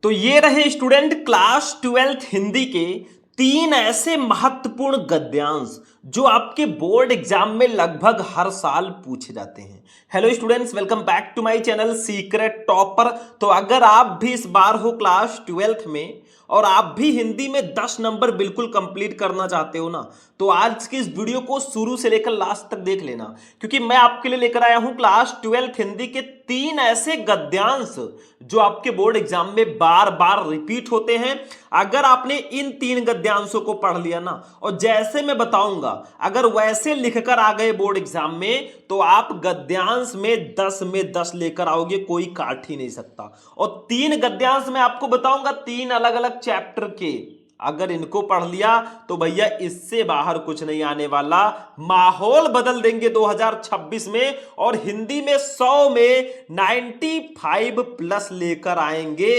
तो ये रहे स्टूडेंट क्लास 12th हिंदी के तीन ऐसे महत्वपूर्ण गद्यांश जो आपके बोर्ड एग्जाम में लगभग हर साल पूछे जाते हैं। Hello students, welcome back to my channel secret topper. तो अगर आप भी इस बार हो क्लास 12th में और आप भी हिंदी में 10 नंबर बिल्कुल कंप्लीट करना चाहते हो ना, तो आज की इस वीडियो को शुरू से लेकर लास्ट तक देख लेना, क्योंकि मैं आपके लिए लेकर आया हूं क्लास 12th हिंदी के तीन ऐसे गद्यांश जो आपके बोर्ड एग्जाम में बार बार रिपीट होते हैं। अगर आपने इन तीन गद्यांशों को पढ़ लिया ना और जैसे मैं बताऊंगा अगर वैसे लिखकर आ गए बोर्ड एग्जाम में, तो आप गद्यांश में 10 में 10 लेकर आओगे, कोई काट ही नहीं सकता। और तीन गद्यांश मैं आपको बताऊंगा तीन अलग अलग चैप्टर के। अगर इनको पढ़ लिया तो भैया इससे बाहर कुछ नहीं आने वाला। माहौल बदल देंगे 2026 में और हिंदी में 100 में 95 प्लस लेकर आएंगे,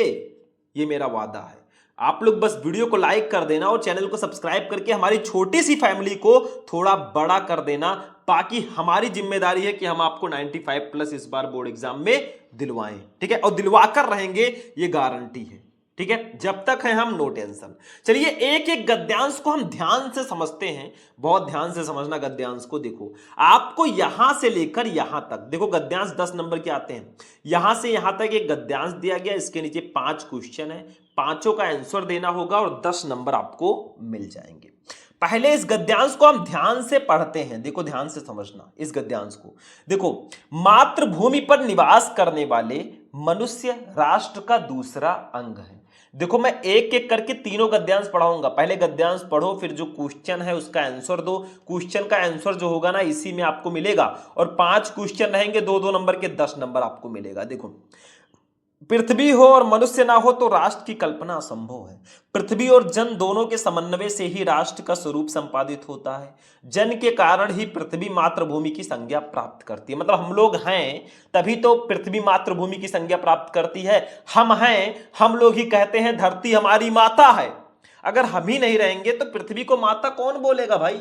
ये मेरा वादा है। आप लोग बस वीडियो को लाइक कर देना और चैनल को सब्सक्राइब करके हमारी छोटी सी फैमिली को थोड़ा बड़ा कर देना। बाकी हमारी जिम्मेदारी है कि हम आपको 95 प्लस इस बार बोर्ड एग्जाम में दिलवाएं, ठीक है, और दिलवाकर रहेंगे, ये गारंटी है, ठीक है। जब तक है हम नो टेंशन। चलिए एक एक गद्यांश को हम ध्यान से समझते हैं, बहुत ध्यान से समझना गद्यांश को। देखो आपको यहां से लेकर यहां तक, देखो गद्यांश 10 नंबर के आते हैं। यहां से यहां तक एक गद्यांश दिया गया, इसके नीचे 5 क्वेश्चन है, पांचों का आंसर देना होगा और 10 नंबर आपको मिल जाएंगे। पहले इस गद्यांश को हम ध्यान से पढ़ते हैं, देखो ध्यान से समझना इस गद्यांश को। देखो, मातृभूमि पर निवास करने वाले मनुष्य राष्ट्र का दूसरा अंग है। देखो मैं एक एक करके तीनों गद्यांश पढ़ाऊंगा, पहले गद्यांश पढ़ो, फिर जो क्वेश्चन है उसका आंसर दो। क्वेश्चन का आंसर जो होगा ना इसी में आपको मिलेगा, और 5 क्वेश्चन रहेंगे, 2-2 नंबर के, 10 नंबर आपको मिलेगा। देखो, पृथ्वी हो और मनुष्य ना हो तो राष्ट्र की कल्पना असंभव है। पृथ्वी और जन दोनों के समन्वय से ही राष्ट्र का स्वरूप संपादित होता है। जन के कारण ही पृथ्वी मातृभूमि की संज्ञा प्राप्त करती है। मतलब हम लोग हैं तभी तो पृथ्वी मातृभूमि की संज्ञा प्राप्त करती है। हम हैं, हम लोग ही कहते हैं धरती हमारी माता है। अगर हम ही नहीं रहेंगे तो पृथ्वी को माता कौन बोलेगा भाई।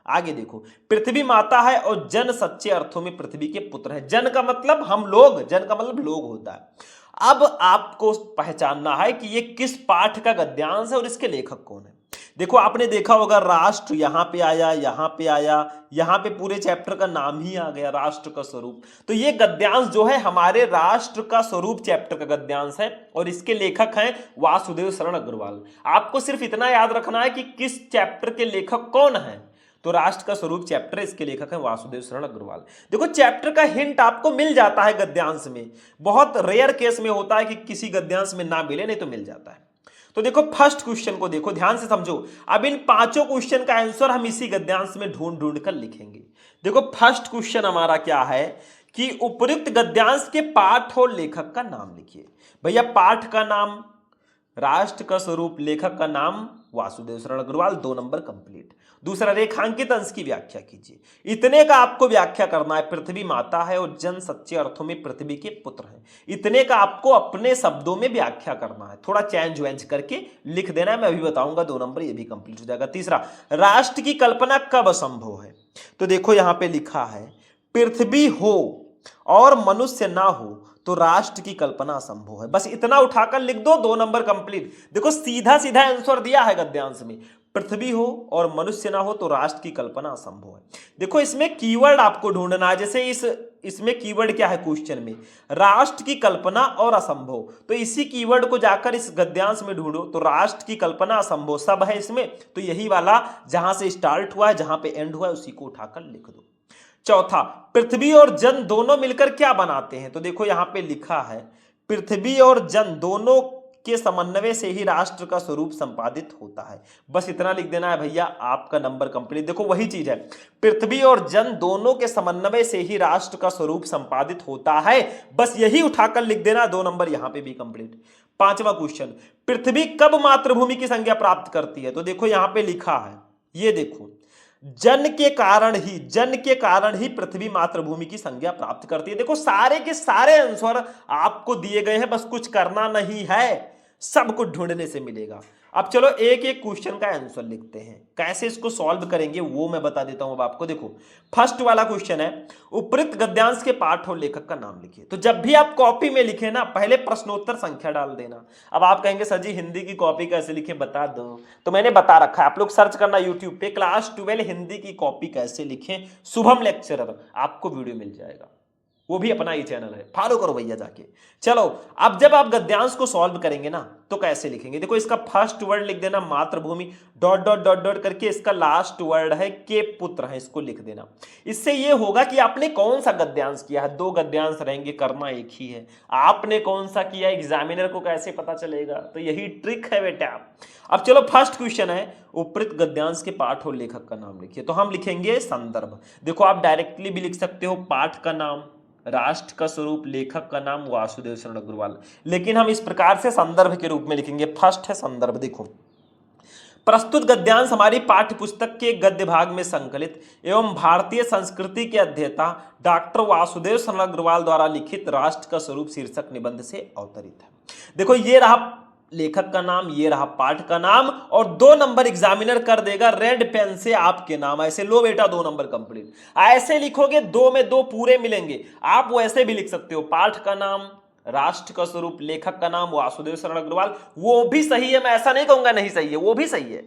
आगे देखो, पृथ्वी माता है और जन सच्चे अर्थों में पृथ्वी के पुत्र है। जन का मतलब हम लोग, जन का मतलब लोग होता है। अब आपको पहचानना है कि ये किस पाठ का गद्यांश है और इसके लेखक कौन है। देखो आपने देखा होगा राष्ट्र यहां पे आया, यहां पे आया, यहां पे पूरे चैप्टर का नाम ही आ गया, राष्ट्र का स्वरूप। तो ये गद्यांश जो है हमारे राष्ट्र का स्वरूप चैप्टर का गद्यांश है और इसके लेखक हैं वासुदेव शरण अग्रवाल। आपको सिर्फ इतना याद रखना है कि किस चैप्टर के लेखक कौन है। तो राष्ट्र का स्वरूप चैप्टर, इसके लेखक हैं वासुदेव शरण अग्रवाल। देखो चैप्टर का हिंट आपको मिल जाता है गद्यांश में, बहुत रेयर केस में होता है कि किसी गद्यांश में ना मिले, नहीं तो मिल जाता है। तो देखो फर्स्ट क्वेश्चन को देखो, ध्यान से समझो। अब इन पांचों क्वेश्चन का आंसर हम इसी गद्यांश में ढूंढ ढूंढ कर लिखेंगे। देखो फर्स्ट क्वेश्चन हमारा क्या है कि उपयुक्त गद्यांश के पाठ और लेखक का नाम लिखिए। भैया पाठ का नाम, राष्ट्र का स्वरूप, लेखक का नाम वासुदेव शरण अग्रवाल, 2 नंबर कंप्लीट। दूसरा, रेखांकित अंश की व्याख्या कीजिए। इतने का आपको व्याख्या करना है, पृथ्वी माता है और जन सच्चे अर्थों में पृथ्वी के पुत्र हैं। इतने का आपको अपने शब्दों में व्याख्या करना है, थोड़ा चेंज वेंज करके लिख देना है, मैं अभी बताऊंगा, 2 नंबर ये भी कंप्लीट हो जाएगा। तीसरा, राष्ट्र की कल्पना कब असंभव है। तो देखो यहां पे लिखा है पृथ्वी हो और मनुष्य ना हो तो राष्ट्र की कल्पना असंभव है। बस इतना उठाकर लिख दो, 2 नंबर कंप्लीट। देखो सीधा सीधा आंसर दिया है गद्यांश में, पृथ्वी हो और मनुष्य ना हो तो राष्ट्र की कल्पना असंभव है। देखो इसमें कीवर्ड आपको ढूंढना है, जैसे इसमें कीवर्ड क्या है क्वेश्चन में, राष्ट्र की कल्पना और असंभव। तो इसी कीवर्ड को जाकर इस गद्यांश में ढूंढो, तो राष्ट्र की कल्पना असंभव सब है इसमें, तो यही वाला जहां से स्टार्ट हुआ है जहां पे एंड हुआ है उसी को उठाकर लिख दो। चौथा, पृथ्वी और जन दोनों मिलकर क्या बनाते हैं। तो देखो यहां पे लिखा है पृथ्वी और जन दोनों के समन्वय से ही राष्ट्र का स्वरूप संपादित होता है। बस इतना लिख देना है भैया, आपका नंबर कंप्लीट। देखो वही चीज है, पृथ्वी और जन दोनों के समन्वय से ही राष्ट्र का स्वरूप संपादित होता है, बस यही उठाकर लिख देना, 2 नंबर यहां पे भी कंप्लीट। पांचवा क्वेश्चन, पृथ्वी कब मातृभूमि की संज्ञा प्राप्त करती है। तो देखो यहां पे लिखा है, ये देखो, जन के कारण ही पृथ्वी मातृभूमि की संज्ञा प्राप्त करती है। देखो सारे के सारे आंसर आपको दिए गए हैं, बस कुछ करना नहीं है, सब कुछ ढूंढने से मिलेगा। अब चलो एक एक क्वेश्चन का आंसर लिखते हैं, कैसे इसको सॉल्व करेंगे वो मैं बता देता हूं अब आपको। देखो फर्स्ट वाला क्वेश्चन है, उपयुक्त गद्यांश के पाठ और लेखक का नाम लिखिए। तो जब भी आप कॉपी में लिखे ना, पहले प्रश्नोत्तर संख्या डाल देना। अब आप कहेंगे सर जी हिंदी की कॉपी कैसे लिखे बता दो, तो मैंने बता रखा है, आप लोग सर्च करना यूट्यूब पे क्लास 12 हिंदी की कॉपी कैसे लिखें शुभम लेक्चरर, आपको वीडियो मिल जाएगा, वो भी अपना ही चैनल है, फॉलो करो भैया जाके। चलो अब जब आप गद्यांश को सॉल्व करेंगे ना तो कैसे लिखेंगे, देखो इसका फर्स्ट वर्ड लिख देना मातृभूमि, डॉट डॉट डॉट डॉट करके इसका लास्ट वर्ड है के पुत्र है, इसको लिख देना। इससे ये होगा कि आपने कौन सा गद्यांश किया है, दो गद्यांश रहेंगे, करना एक ही है, आपने कौन सा किया एग्जामिनर को कैसे पता चलेगा, तो यही ट्रिक है बेटा। अब चलो फर्स्ट क्वेश्चन है, उपयुक्त गद्यांश के पाठ और लेखक का नाम लिखिए। तो हम लिखेंगे संदर्भ। देखो आप डायरेक्टली भी लिख सकते हो, पाठ का नाम, राष्ट्र का स्वरूप, लेखक का नाम वासुदेव शरण अग्रवाल, लेकिन हम इस प्रकार से संदर्भ के रूप में लिखेंगे। फर्स्ट है संदर्भ। देखो प्रस्तुत गद्यांश हमारी पाठ्य पुस्तक के गद्य भाग में संकलित एवं भारतीय संस्कृति के अध्येता डॉक्टर वासुदेव शरण अग्रवाल द्वारा लिखित राष्ट्र का स्वरूप शीर्षक निबंध से अवतरित है। देखो ये रहा लेखक का नाम, ये रहा पाठ का नाम, और 2 नंबर एग्जामिनर कर देगा रेड पेन से आपके नाम। ऐसे लो बेटा 2 नंबर कंप्लीट, ऐसे लिखोगे 2 में 2 पूरे मिलेंगे। आप वैसे भी लिख सकते हो, पाठ का नाम, राष्ट्र का स्वरूप, लेखक का नाम वासुदेव शरण अग्रवाल, वो भी सही है, मैं ऐसा नहीं कहूंगा नहीं सही है, वो भी सही है,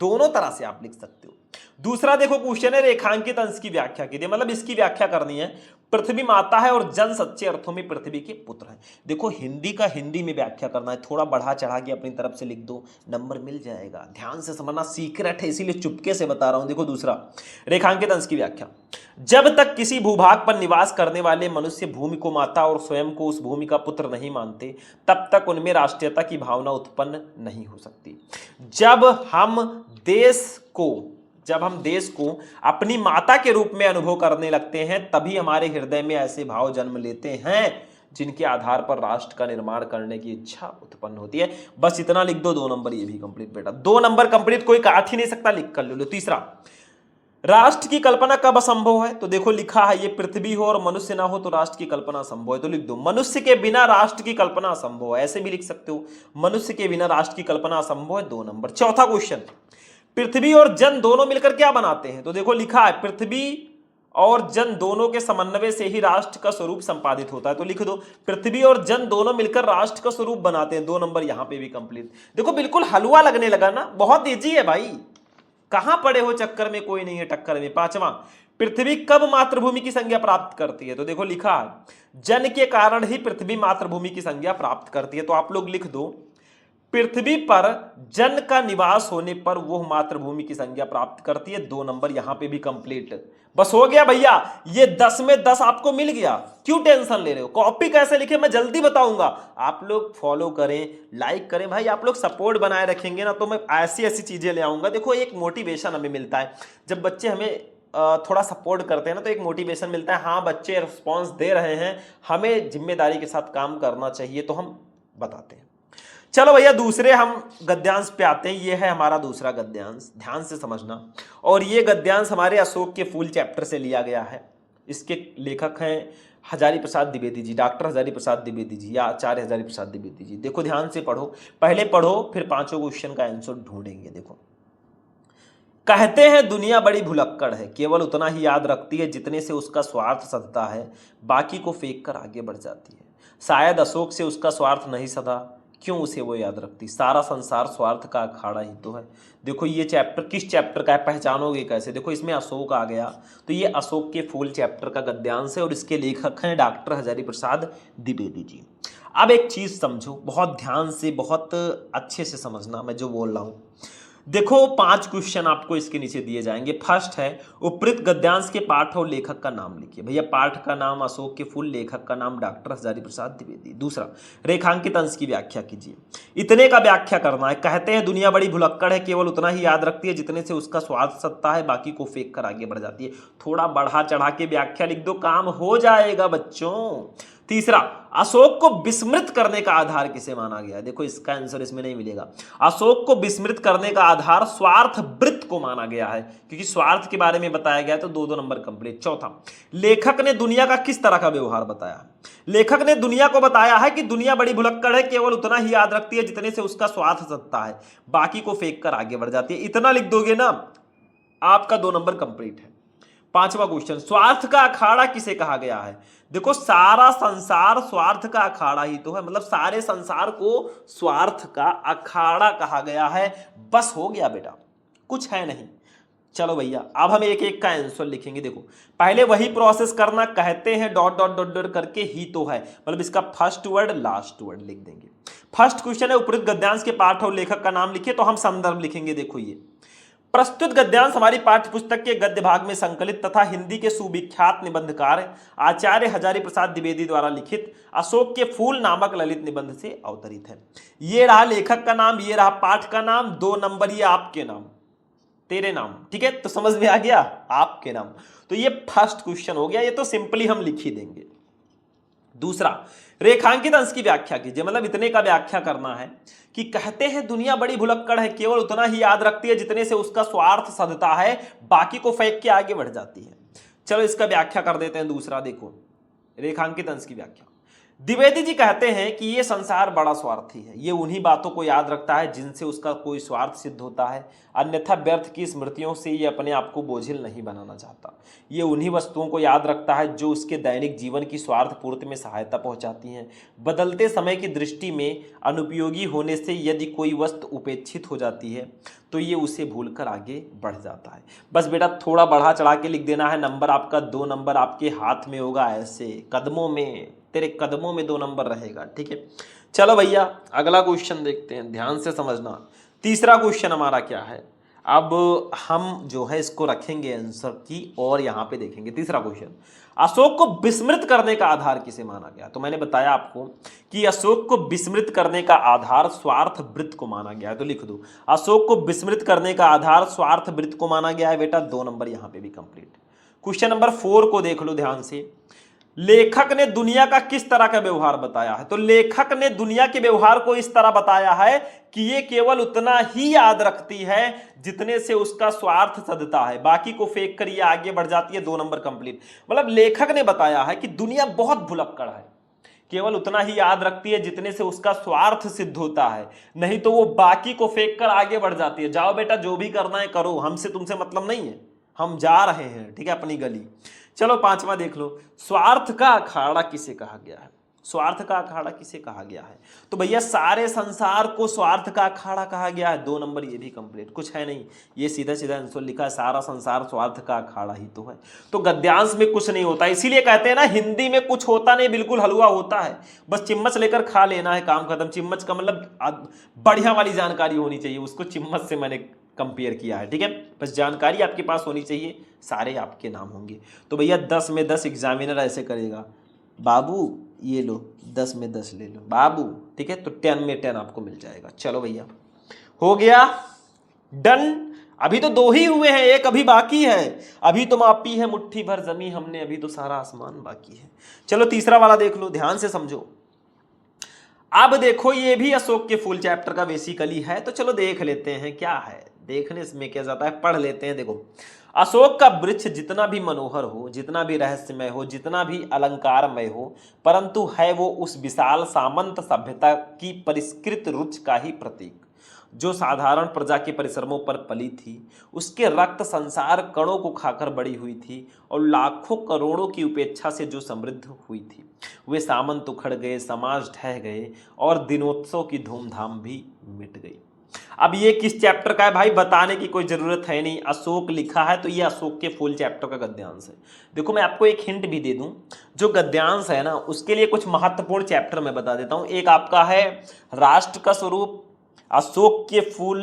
दोनों तरह से आप लिख सकते हो। दूसरा देखो क्वेश्चन है, रेखांकित अंश की व्याख्या कीजिए, मतलब इसकी व्याख्या करनी है। पृथ्वी माता है और जन सच्चे अर्थों में पृथ्वी के पुत्र हैं। देखो हिंदी का हिंदी में व्याख्या करना है, थोड़ा बढ़ा चढ़ा के अपनी तरफ से लिख दो, नंबर मिल जाएगा। ध्यान से समझना, सीक्रेट है इसीलिए चुपके से बता रहा हूं। देखो दूसरा रेखांकित अंश की व्याख्या, जब तक किसी भूभाग पर निवास करने वाले मनुष्य भूमि को माता और स्वयं को उस भूमि का पुत्र नहीं मानते, तब तक उनमें राष्ट्रीयता की भावना उत्पन्न नहीं हो सकती। जब हम देश को अपनी माता के रूप में अनुभव करने लगते हैं, तभी हमारे हृदय में ऐसे भाव जन्म लेते हैं जिनके आधार पर राष्ट्र का निर्माण करने की इच्छा उत्पन्न होती है। बस इतना लिख दो, 2 नंबर ये भी कंप्लीट बेटा, 2 नंबर कंप्लीट, कोई काट ही नहीं सकता, लिख कर लो। तीसरा, राष्ट्र की कल्पना कब असंभव है, तो देखो लिखा है ये पृथ्वी हो और मनुष्य ना हो तो राष्ट्र की कल्पना असंभव है, तो लिख दो मनुष्य के बिना राष्ट्र की कल्पना असंभव है। ऐसे भी लिख सकते हो, मनुष्य के बिना राष्ट्र की कल्पना असंभव है, 2 नंबर। चौथा क्वेश्चन, पृथ्वी और जन दोनों मिलकर क्या बनाते हैं, तो देखो लिखा है पृथ्वी और जन दोनों के समन्वय से ही राष्ट्र का स्वरूप संपादित होता है, तो लिख दो पृथ्वी और जन दोनों मिलकर राष्ट्र का स्वरूप बनाते हैं, 2 नंबर यहां पे भी कंप्लीट। देखो बिल्कुल हलवा लगने लगा ना, बहुत इजी है भाई, कहां पड़े हो चक्कर में, कोई नहीं है टक्कर में। पांचवा, पृथ्वी कब मातृभूमि की संज्ञा प्राप्त करती है, तो देखो लिखा है जन के कारण ही पृथ्वी मातृभूमि की संज्ञा प्राप्त करती है, तो आप लोग लिख दो पृथ्वी पर जन का निवास होने पर वह मातृभूमि की संज्ञा प्राप्त करती है, 2 नंबर यहां पे भी कंप्लीट। बस हो गया भैया, ये 10 में 10 आपको मिल गया, क्यों टेंशन ले रहे हो। कॉपी कैसे लिखे मैं जल्दी बताऊंगा, आप लोग फॉलो करें, लाइक करें भाई, आप लोग सपोर्ट बनाए रखेंगे ना तो मैं ऐसी ऐसी चीजें ले आऊंगा। देखो एक मोटिवेशन हमें मिलता है जब बच्चे हमें थोड़ा सपोर्ट करते हैं ना, तो एक मोटिवेशन मिलता है, हाँ बच्चे रिस्पॉन्स दे रहे हैं, हमें जिम्मेदारी के साथ काम करना चाहिए, तो हम बताते हैं। चलो भैया दूसरे हम गद्यांश पे आते हैं, ये है हमारा दूसरा गद्यांश, ध्यान से समझना। और ये गद्यांश हमारे अशोक के फूल चैप्टर से लिया गया है। इसके लेखक हैं हजारी प्रसाद द्विवेदी जी, डॉक्टर हजारी प्रसाद द्विवेदी जी या आचार्य हजारी प्रसाद द्विवेदी जी। देखो ध्यान से पढ़ो, पहले पढ़ो फिर 5 क्वेश्चन का आंसर ढूंढेंगे। देखो कहते हैं दुनिया बड़ी भुलक्कड़ है, केवल उतना ही याद रखती है जितने से उसका स्वार्थ सधता है, बाकी को फेंक कर आगे बढ़ जाती है। शायद अशोक से उसका स्वार्थ नहीं सधा, क्यों उसे वो याद रखती, सारा संसार स्वार्थ का अखाड़ा ही तो है। देखो ये चैप्टर किस चैप्टर का है, पहचानोगे कैसे, देखो इसमें अशोक आ गया, तो ये अशोक के फूल चैप्टर का गद्यांश है और इसके लेखक हैं डॉक्टर हजारी प्रसाद द्विवेदी जी। अब एक चीज समझो, बहुत ध्यान से, बहुत अच्छे से समझना मैं जो बोल रहा हूं। देखो 5 क्वेश्चन आपको इसके नीचे दिए जाएंगे। फर्स्ट है उपयुक्त गद्यांश के पाठ और लेखक का नाम लिखिए। भैया पाठ का नाम अशोक के फूल, लेखक का नाम डॉक्टर हजारी प्रसाद द्विवेदी। दूसरा, रेखांकित अंश की व्याख्या कीजिए। इतने का व्याख्या करना है। कहते हैं दुनिया बड़ी भुलक्कड़ है, केवल उतना ही याद रखती है जितने से उसका स्वार्थ सत्ता है, बाकी को फेंक कर आगे बढ़ जाती है। थोड़ा बढ़ा चढ़ा के व्याख्या लिख दो, काम हो जाएगा बच्चों। तीसरा, अशोक को विस्मृत करने का आधार किसे माना गया? देखो इसका आंसर इसमें नहीं मिलेगा। अशोक को विस्मृत करने का आधार स्वार्थ वृत्त को माना गया है, क्योंकि स्वार्थ के बारे में बताया गया, तो 2-2 नंबर कंप्लीट। चौथा, लेखक ने दुनिया का किस तरह का व्यवहार बताया? लेखक ने दुनिया को बताया है कि दुनिया बड़ी भुलक्कड़ है, केवल उतना ही याद रखती है जितने से उसका स्वार्थ सत्ता है, बाकी को फेंक कर आगे बढ़ जाती है। इतना लिख दोगे ना, आपका 2 नंबर कंप्लीट है। पांचवा क्वेश्चन, स्वार्थ का अखाड़ा किसे कहा गया है? देखो सारा संसार स्वार्थ का अखाड़ा ही तो है, मतलब सारे संसार को स्वार्थ का अखाड़ा कहा गया है। बस हो गया बेटा, कुछ है नहीं। चलो भैया, अब हम एक एक का आंसर लिखेंगे। देखो पहले वही प्रोसेस करना, कहते हैं डॉट डॉट डॉट डॉट करके ही तो है, मतलब इसका फर्स्ट वर्ड लास्ट वर्ड लिख देंगे। फर्स्ट क्वेश्चन है, उपरोक्त गद्यांश के पाठ और लेखक का नाम लिखिए, तो हम संदर्भ लिखेंगे। देखो ये प्रस्तुत गद्यांश हमारी पाठ्य पुस्तक के गद्य भाग में संकलित तथा हिंदी के सुविख्यात निबंधकार आचार्य हजारी प्रसाद द्विवेदी द्वारा लिखित अशोक के फूल नामक ललित निबंध से अवतरित है। ये रहा लेखक का नाम, ये रहा पाठ का नाम, 2 नंबर ये आपके नाम, तेरे नाम, ठीक है? तो समझ में आ गया, आपके नाम। तो ये फर्स्ट क्वेश्चन हो गया, ये तो सिंपली हम लिख ही देंगे। दूसरा, रेखांकित अंश की व्याख्या कीजिए, मतलब इतने का व्याख्या करना है कि कहते हैं दुनिया बड़ी भुलक्कड़ है, केवल उतना ही याद रखती है जितने से उसका स्वार्थ सधता है, बाकी को फेंक के आगे बढ़ जाती है। चलो इसका व्याख्या कर देते हैं। दूसरा देखो, रेखांकित अंश की व्याख्या। द्विवेदी जी कहते हैं कि ये संसार बड़ा स्वार्थी है, ये उन्हीं बातों को याद रखता है जिनसे उसका कोई स्वार्थ सिद्ध होता है, अन्यथा व्यर्थ की स्मृतियों से ये अपने आप को बोझिल नहीं बनाना चाहता। ये उन्हीं वस्तुओं को याद रखता है जो उसके दैनिक जीवन की स्वार्थ पूर्ति में सहायता पहुंचाती हैं। बदलते समय की दृष्टि में अनुपयोगी होने से यदि कोई वस्तु उपेक्षित हो जाती है तो ये उसे भूलकर आगे बढ़ जाता है। बस बेटा थोड़ा बढ़ा चढ़ा के लिख देना है। नंबर आपका 2 नंबर आपके हाथ में होगा, ऐसे कदमों में, तेरे कदमों में 2 नंबर रहेगा, ठीक है? चलो भैया अगला क्वेश्चन देखते हैं, ध्यान से समझना। तीसरा क्वेश्चन हमारा क्या है, अब हम जो है इसको रखेंगे आंसर की और यहाँ पे देखेंगे। तीसरा क्वेश्चन, अशोक को विस्मृत करने का आधार किसे माना गया? तो मैंने बताया आपको कि अशोक को विस्मृत करने का आधार स्वार्थ वृत्त को माना गया है, तो लिख दो अशोक को विस्मृत करने का आधार स्वार्थ वृत्त को माना गया है। बेटा 2 नंबर यहाँ पे भी कंप्लीट। क्वेश्चन नंबर 4 को देख लो ध्यान से। लेखक ने दुनिया का किस तरह का व्यवहार बताया है? तो लेखक ने दुनिया के व्यवहार को इस तरह बताया है कि ये केवल उतना ही याद रखती है जितने से उसका स्वार्थ सधता है, बाकी को फेंक कर ये आगे बढ़ जाती है। 2 नंबर कंप्लीट। मतलब लेखक ने बताया है कि दुनिया बहुत भुलक्कड़ है, केवल उतना ही याद रखती है जितने से उसका स्वार्थ सिद्ध होता है, नहीं तो वो बाकी को फेंक कर आगे बढ़ जाती है। जाओ बेटा जो भी करना है करो, हमसे तुमसे मतलब नहीं है, हम जा रहे हैं, ठीक है, अपनी गली। चलो 5वां देख लो, स्वार्थ का अखाड़ा किसे कहा गया है? स्वार्थ का अखाड़ा किसे कहा गया है? तो भैया सारे संसार को स्वार्थ का अखाड़ा कहा गया है। 2 नंबर ये भी कंप्लीट। कुछ है नहीं, ये सीधा सीधा आंसर लिखा है, सारा संसार स्वार्थ का अखाड़ा ही तो है। तो गद्यांश में कुछ नहीं होता, इसीलिए कहते हैं ना हिंदी में कुछ होता नहीं, बिल्कुल हलवा होता है, बस चिम्मच लेकर खा लेना है, काम खत्म। चिम्मच का मतलब बढ़िया वाली जानकारी होनी चाहिए, उसको चिम्मच से मैंने कंपेयर किया है, ठीक है? बस जानकारी आपके पास होनी चाहिए, सारे आपके नाम होंगे। तो भैया 10 में 10 एग्जामिनर ऐसे करेगा, बाबू ये लो 10 में 10 ले लो बाबू, ठीक है? तो 10 में 10 आपको मिल जाएगा। चलो भैया हो गया, डन। अभी तो 2 ही हुए हैं, एक अभी बाकी है। अभी तो मापी है मुट्ठी भर जमी हमने, अभी तो सारा आसमान बाकी है। चलो तीसरा वाला देख लो, ध्यान से समझो। अब देखो ये भी अशोक के फूल चैप्टर का बेसिकली है, तो चलो देख लेते हैं क्या है। देखने में क्या जाता है, पढ़ लेते हैं। देखो अशोक का वृक्ष जितना भी मनोहर हो, जितना भी रहस्यमय हो, जितना भी अलंकारमय हो, परंतु है वो उस विशाल सामंत सभ्यता की परिष्कृत रुच का ही प्रतीक, जो साधारण प्रजा के परिश्रमों पर पली थी। उसके रक्त संसार कणों को खाकर बड़ी हुई थी और लाखों करोड़ों की उपेक्षा से जो समृद्ध हुई थी। वे सामंत उखड़ गए, समाज ढह गए और दिनोत्सव की धूमधाम भी मिट गई। अब ये किस चैप्टर का है भाई, बताने की कोई जरूरत है नहीं, अशोक लिखा है तो ये अशोक के फूल चैप्टर का गद्यांश है। देखो मैं आपको एक हिंट भी दे दूं, जो गद्यांश है ना उसके लिए कुछ महत्वपूर्ण चैप्टर मैं बता देता हूं। एक आपका है राष्ट्र का स्वरूप, अशोक के फूल,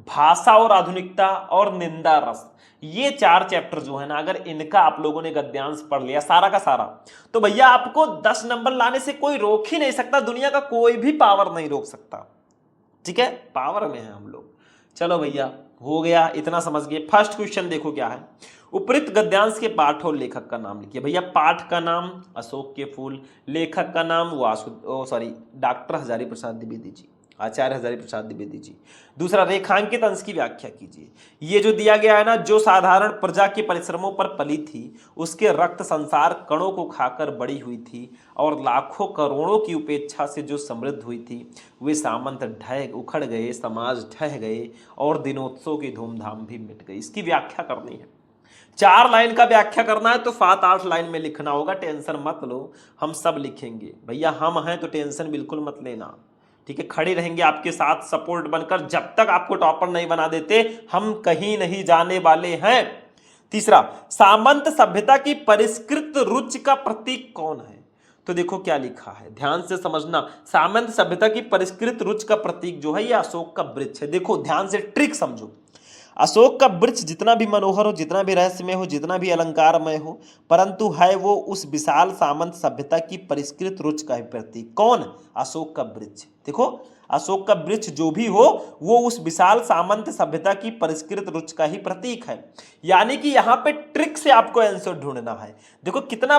भाषा और आधुनिकता और निंदा रस। ये 4 चैप्टर जो है ना, अगर इनका आप लोगों ने गद्यांश पढ़ लिया सारा का सारा, तो भैया आपको 10 नंबर लाने से कोई रोक ही नहीं सकता, दुनिया का कोई भी पावर नहीं रोक सकता, ठीक है? पावर में है हम लोग। चलो भैया हो गया, इतना समझ गए। फर्स्ट क्वेश्चन देखो क्या है, उपयुक्त गद्यांश के पाठ और लेखक का नाम लिखिए। भैया पाठ का नाम अशोक के फूल, लेखक का नाम डॉक्टर हजारी प्रसाद द्विवेदी जी, आचार्य हजारी प्रसाद द्विवेदी जी। दूसरा, रेखांकित अंश की व्याख्या कीजिए। ये जो दिया गया है ना, जो साधारण प्रजा के परिश्रमों पर पली थी, उसके रक्त संसार कणों को खाकर बड़ी हुई थी, और लाखों करोड़ों की उपेक्षा से जो समृद्ध हुई थी, वे सामंत ढह उखड़ गए, समाज ढह गए, और दिनोत्सव की धूमधाम भी मिट गई। इसकी व्याख्या करनी है, 4 लाइन का व्याख्या करना है तो 7-8 लाइन में लिखना होगा। टेंशन मत लो, हम सब लिखेंगे भैया, हम हैं तो टेंशन बिल्कुल मत लेना, ठीक है। खड़े रहेंगे आपके साथ सपोर्ट बनकर, जब तक आपको टॉपर नहीं बना देते हम कहीं नहीं जाने वाले हैं। तीसरा, सामंत सभ्यता की परिष्कृत रुचि का प्रतीक कौन है? तो देखो क्या लिखा है, ध्यान से समझना। सामंत सभ्यता की परिष्कृत रुचि का प्रतीक जो है ये अशोक का वृक्ष है। देखो ध्यान से ट्रिक समझो, अशोक का वृक्ष जितना भी मनोहर हो, जितना भी रहस्यमय हो, जितना भी अलंकारमय हो, परंतु है वो उस विशाल सामंत सभ्यता की परिष्कृत रुचि का ही प्रतीक। कौन? अशोक का वृक्ष। देखो अशोक का वृक्ष जो भी हो वो उस विशाल सामंत सभ्यता की परिष्कृत रुचि का ही प्रतीक है। यानी कि यहाँ पे ट्रिक से आपको आंसर ढूंढना है। देखो कितना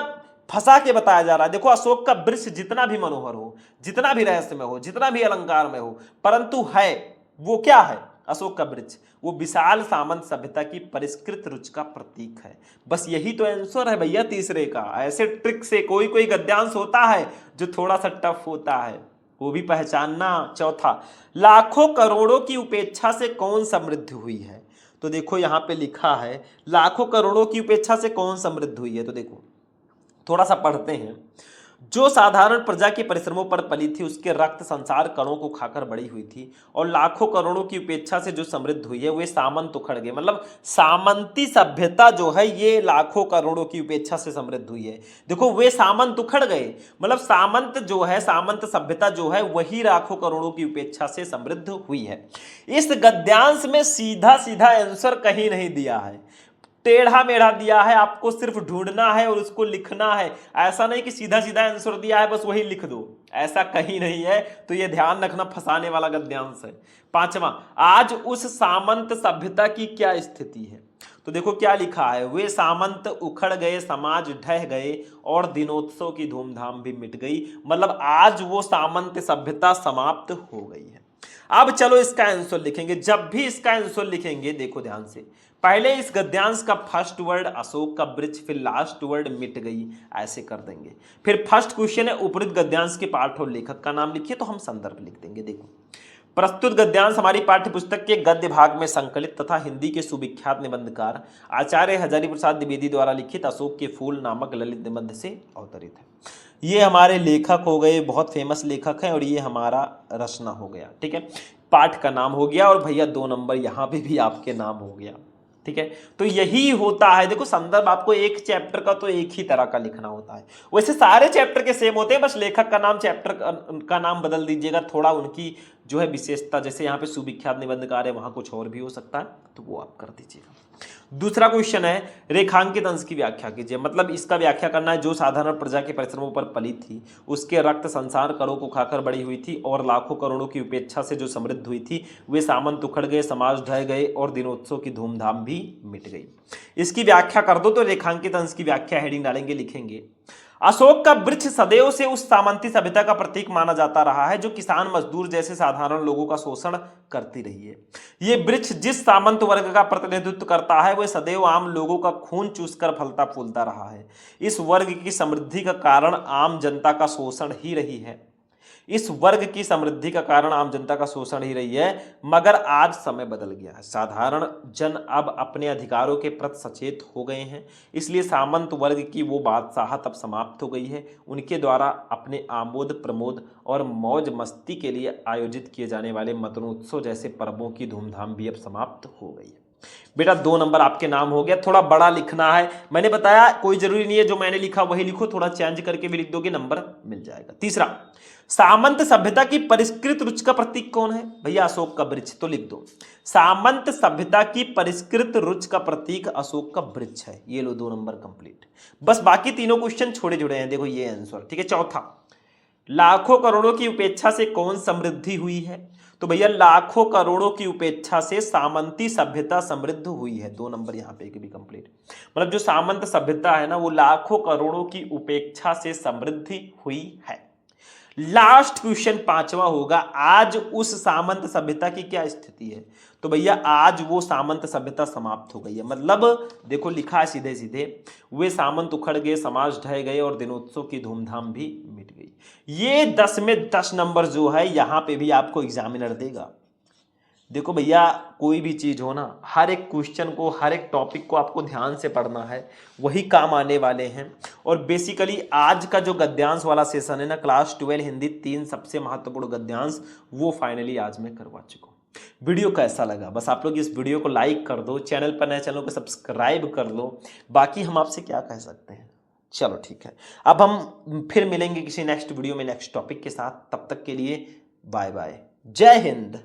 फंसा के बताया जा रहा है। देखो अशोक का वृक्ष जितना भी मनोहर हो, जितना भी रहस्यमय हो, जितना भी अलंकारमय हो, परंतु है वो क्या है? अशोक का वृक्ष वो विशाल सामंत सभ्यता की परिष्कृत रुचि का प्रतीक है। बस यही तो आंसर है भैया तीसरे का। ऐसे ट्रिक से कोई कोई गद्यांश होता है जो थोड़ा सा टफ होता है, वो भी पहचानना। चौथा, लाखों करोड़ों की उपेक्षा से कौन समृद्ध हुई है? तो देखो यहां पे लिखा है लाखों करोड़ों की उपेक्षा से कौन समृद्ध हुई है। तो देखो थोड़ा सा पढ़ते हैं। जो साधारण प्रजा के परिश्रमों पर पली थी, उसके रक्त संसार कणों को खाकर बड़ी हुई थी, और लाखों करोड़ों की उपेक्षा से जो समृद्ध हुई है वे सामंत उखड़ गए। मतलब सामंती सभ्यता जो है ये लाखों करोड़ों की उपेक्षा से समृद्ध हुई है। देखो वे सामंत उखड़ गए, मतलब सामंत जो है, सामंत सभ्यता जो है वही लाखों करोड़ों की उपेक्षा से समृद्ध हुई है। इस गद्यांश में सीधा सीधा आंसर कहीं नहीं दिया है, टेढ़ा मेढ़ा दिया है। आपको सिर्फ ढूंढना है और उसको लिखना है। ऐसा नहीं कि सीधा सीधा आंसर दिया है बस वही लिख दो, ऐसा कहीं नहीं है। तो ये ध्यान रखना, फंसाने वाला गद्यांश है। पांचवा, आज उस सामंत सभ्यता की क्या स्थिति है? तो देखो क्या लिखा है, वे सामंत उखड़ गए, समाज ढह गए, और दिनोत्सव की धूमधाम भी मिट गई। मतलब आज वो सामंत सभ्यता समाप्त हो गई है। अब चलो इसका आंसर लिखेंगे। जब भी इसका आंसर लिखेंगे देखो ध्यान से, पहले इस गद्यांश का फर्स्ट वर्ड अशोक का वृक्ष, फिर लास्ट वर्ड मिट गई, ऐसे कर देंगे। फिर फर्स्ट क्वेश्चन है उपयुक्त गद्यांश के पाठ और लेखक का नाम लिखिए, तो हम संदर्भ लिख देंगे। देखो प्रस्तुत गद्यांश हमारी पाठ्य पुस्तक के गद्य भाग में संकलित तथा हिंदी के सुविख्यात निबंधकार आचार्य हजारी प्रसाद द्विवेदी द्वारा लिखित अशोक के फूल नामक ललित निबंध से अवतरित है। ये हमारे लेखक हो गए, बहुत फेमस लेखक हैं, और ये हमारा रचना हो गया। ठीक है, पाठ का नाम हो गया, और भैया 2 नंबर यहाँ पे भी आपके नाम हो गया। ठीक है, तो यही होता है। देखो संदर्भ आपको एक चैप्टर का तो एक ही तरह का लिखना होता है, वैसे सारे चैप्टर के सेम होते हैं, बस लेखक का नाम, चैप्टर का नाम बदल दीजिएगा, थोड़ा उनकी जो है विशेषता, जैसे यहाँ पे सुविख्यात निबंधकार है, वहां कुछ और भी हो सकता है, तो वो आप कर दीजिएगा। दूसरा क्वेश्चन है रेखांकित अंश की व्याख्या कीजिए। मतलब इसका व्याख्या करना है, जो साधारण प्रजा के परिश्रमों पर पली थी, उसके रक्त संसार करों को खाकर बड़ी हुई थी, और लाखों करोड़ों की उपेक्षा से जो समृद्ध हुई थी, वे सामंत उखड़ गए, समाज ढह गए, और दिनोत्सव की धूमधाम भी मिट गई। इसकी व्याख्या कर दो। तो रेखांकित अंश की व्याख्या हेडिंग डालेंगे, लिखेंगे अशोक का वृक्ष सदैव से उस सामंती सभ्यता का प्रतीक माना जाता रहा है जो किसान मजदूर जैसे साधारण लोगों का शोषण करती रही है। ये वृक्ष जिस सामंत वर्ग का प्रतिनिधित्व करता है वह सदैव आम लोगों का खून चूसकर फलता फूलता रहा है। इस वर्ग की समृद्धि का कारण आम जनता का शोषण ही रही है। इस वर्ग की समृद्धि का कारण आम जनता का शोषण ही रही है, मगर आज समय बदल गया है। साधारण जन अब अपने अधिकारों के प्रति सचेत हो गए हैं, इसलिए सामंत वर्ग की वो बादशाहत अब समाप्त हो गई है। उनके द्वारा अपने आमोद प्रमोद और मौज मस्ती के लिए आयोजित किए जाने वाले मतनोत्सव जैसे पर्वों की धूमधाम भी अब समाप्त हो गई है। बेटा 2 नंबर आपके नाम हो गया। थोड़ा बड़ा लिखना है, मैंने बताया कोई जरूरी नहीं है जो मैंने लिखा वही लिखो, थोड़ा चेंज करके भी लिख दोगे नंबर मिल जाएगा। तीसरा, सामंत सभ्यता की परिष्कृत रुचि का प्रतीक कौन है? भैया अशोक का वृक्ष, तो लिख दो सामंत सभ्यता की परिष्कृत रुचि का प्रतीक अशोक का वृक्ष है। ये लो 2 नंबर कंप्लीट। बस बाकी तीनों क्वेश्चन छोड़े जुड़े हैं, देखो ये आंसर। ठीक है, चौथा, लाखों करोड़ों की उपेक्षा से कौन समृद्धि हुई है? तो भैया लाखों करोड़ों की उपेक्षा से सामंती सभ्यता समृद्ध हुई है। 2 नंबर यहाँ पे भी कंप्लीट। मतलब जो सामंत सभ्यता है ना, वो लाखों करोड़ों की उपेक्षा से समृद्धि हुई है। लास्ट क्वेश्चन 5वां होगा, आज उस सामंत सभ्यता की क्या स्थिति है? तो भैया आज वो सामंत सभ्यता समाप्त हो गई है। मतलब देखो लिखा है सीधे सीधे, वे सामंत उखड़ गए, समाज ढह गए और दिनोत्सव की धूमधाम भी मिट गई। ये 10 में 10 नंबर जो है यहां पे भी आपको एग्जामिनर देगा। देखो भैया कोई भी चीज हो ना, हर एक क्वेश्चन को, हर एक टॉपिक को आपको ध्यान से पढ़ना है, वही काम आने वाले हैं। और बेसिकली आज का जो गद्यांश वाला सेशन है ना, क्लास 12 हिंदी 3 सबसे महत्वपूर्ण गद्यांश, वो फाइनली आज मैं करवा चुका हूँ। वीडियो कैसा लगा? बस आप लोग इस वीडियो को लाइक कर दो, चैनल पर नए चैनल को सब्सक्राइब कर लो। बाकी हम आपसे क्या कह सकते हैं। चलो ठीक है, अब हम फिर मिलेंगे किसी नेक्स्ट वीडियो में नेक्स्ट टॉपिक के साथ। तब तक के लिए बाय बाय, जय हिंद।